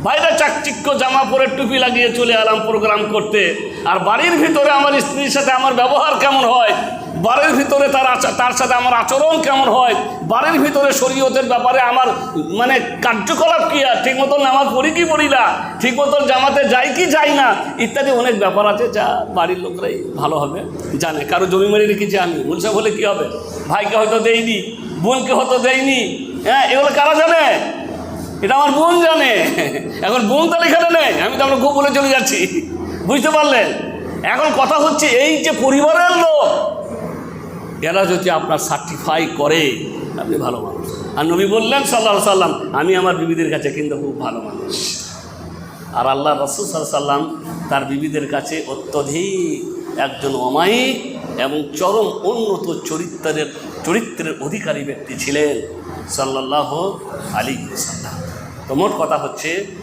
বাইরে চাকচিক্য জামা পরে টুপি লাগিয়ে চলে এলাম প্রোগ্রাম করতে, আর বাড়ির ভিতরে আমার স্ত্রীর সাথে আমার ব্যবহার কেমন হয়, বাড়ির ভিতরে তার সাথে আমার আচরণ কেমন হয়, বাড়ির ভিতরে শরীয়তের ব্যাপারে আমার মানে কার্যকলাপ কী, আর ঠিক মতন নামাজ পড়ি কি পড়ি না, ঠিক মতন জামাতে যাই কি যাই না, ইত্যাদি অনেক ব্যাপার আছে যা বাড়ির লোকরাই ভালোভাবে জানে। কারো জমি মারি রেখেছি আমি, মুলসা বলে কী হবে, ভাইকে হয়তো দেইনি, বোনকে হয়তো দেয়নি, হ্যাঁ, এগুলো কারা জানে? এটা আমার বোন জানে। এখন বোন তাহলে এখানে নেই, আমি তো আমরা খুব বলে চলে যাচ্ছি, বুঝতে পারলেন? এখন কথা হচ্ছে এই যে পরিবারের লোক, এরা যদি আপনার সার্টিফাই করে আপনি ভালো মানুষ। আর নবী বললেন সাল্লাল্লাহু আলাইহি সাল্লাম, আমি আমার বিবিদের কাছে কিন্তু খুব ভালো মানুষ। আর আল্লাহ রাসূল সাল্লাল্লাহু আলাইহি সাল্লাম তার বিবিদের কাছে অত্যধিক একজন অমায়িক এবং চরম উন্নত চরিত্রের অধিকারী ব্যক্তি ছিলেন সাল্লাল্লাহু আলাইহি ওয়াসাল্লাম। তো মোট কথা হচ্ছে